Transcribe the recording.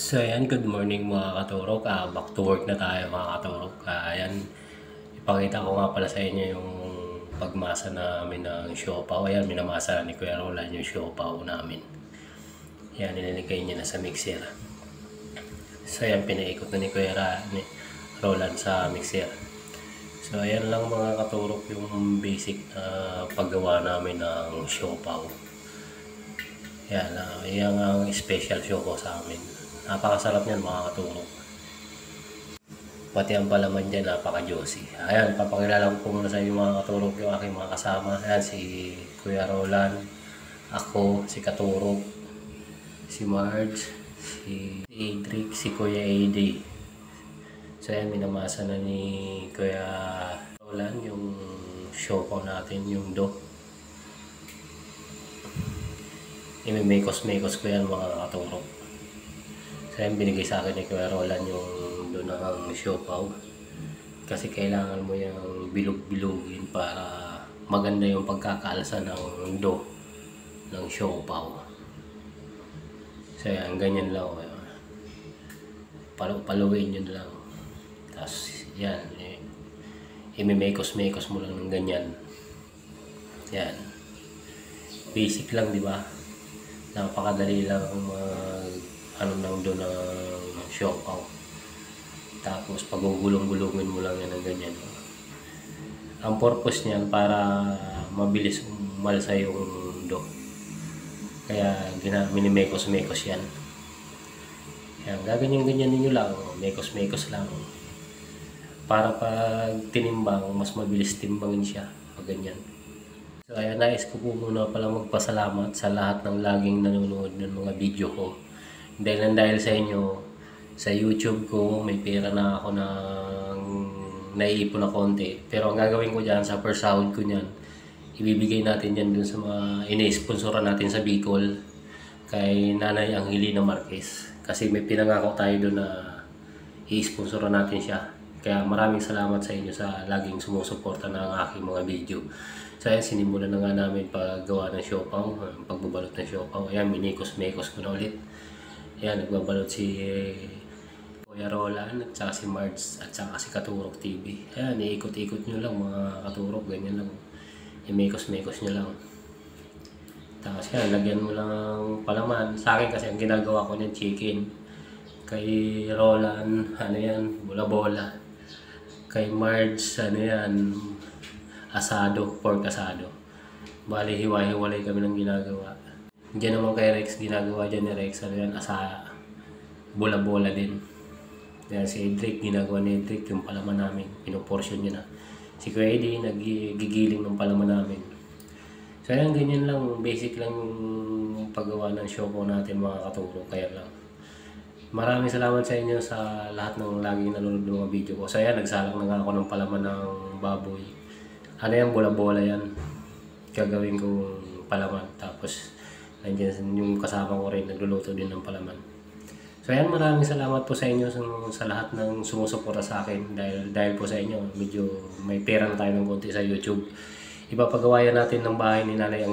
So ayan, good morning mga katurok. Back to work na tayo mga katurok. Ayan, ipakita ko nga pala sa inyo yung pagmasa namin ng siopaw. Ayan, minamasa ni Kuya Roland yung siopaw namin. Ayan, nilalagay niya na sa mixer. So ayan, pinaikot na ni Kuya Roland sa mixer. So ayan lang mga katurok yung basic na paggawa namin ng siopaw. Yan, yan ang special siopaw sa amin. Napakasarap niyan mga katurok. Pati ang palaman dyan, napaka-juicy. Ayan, papakilala ko po muna sa inyo mga katurok yung aking mga kasama. Ayan, si Kuya Roland, ako, si Katurok, si Marge, si Adric, si Kuya AD. So ayan, minamasa na ni Kuya Roland yung siopaw natin, yung dough. Imimekos-mekos ko yan mga katurok. So yan, binigay sa akin ni Kuya Roland yung doon ng siopaw. Kasi kailangan mo yung bilog-bilogin para maganda yung pagkakaalsa ng dough ng siopaw. So yan, ganyan lang. Paluin yun lang. Tapos yan, imimekos-mekos mo lang ng ganyan. Yan. Basic lang, di ba? Napakadali lang ano lang doon ng siopaw. Tapos pagugulong-gulungin mo lang yan ng ganyan. Ang purpose niyan para mabilis umalsa yung dough. Kaya minimekos-mekos yan. Yan, gaganyan-ganyan ninyo lang, mekos-mekos lang. Para pag tinimbang, mas mabilis timbangin siya pag ganyan. So ayan, nais ko po muna pala magpasalamat sa lahat ng laging nanonood ng mga video ko. Dahil sa inyo, sa YouTube ko, may pera na ako ng naiipon na konti. Pero ang gagawin ko dyan, sa first sahod ko nyan, ibibigay natin yan dun sa mga ina-sponsoran natin sa Bicol kay Nanay Angelina Marquez. Kasi may pinangako tayo dun na i-sponsoran natin siya. Kaya maraming salamat sa inyo sa laging sumusuporta ng aking mga video. So ayan, sinimulan na nga namin paggawa ng siopaw, pagbabalot ng siopaw. Ayan, minikos-mekos ko na ulit. Ayan, nagbabalot si Kuya Roland at saka si Marge at saka si Katurok TV. Ayan, iikot-ikot nyo lang mga katurok, ganyan lang. Imekos-mekos nyo lang. Tapos yan, lagyan mo lang palaman. Sa akin kasi ang ginagawa ko niyan, chicken. Kay Roland, ano yan, bola-bola. Kay Marge, ano yan, asado, pork asado. Bali, hiwa-hiwalay kami ng ginagawa. Diyan naman kay Rex, ginagawa dyan ni Rex, ano yan, bola-bola din. Yan, si Adric, ginagawa ni Adric, yung palaman namin, pinuportion niya na. Si Kuya Eddie, nagigiling ng palaman namin. So yan, ganyan lang, basic lang yung paggawa ng siopaw natin mga katuro, kaya lang. Maraming salamat sa inyo sa lahat ng laging nanonood ng mga video ko. So yan, nagsalang na nga ako ng palaman ng baboy. Ano yan, bola-bola yan. Gagawin kong palaman. Tapos, nandiyan yung kasama ko rin, nagluluto din ng palaman. So yan, maraming salamat po sa inyo sa lahat ng sumusuporta sa akin. Dahil po sa inyo, medyo may pera na tayo ng konti sa YouTube. Ipapagawa yan natin ng bahay ni Nanay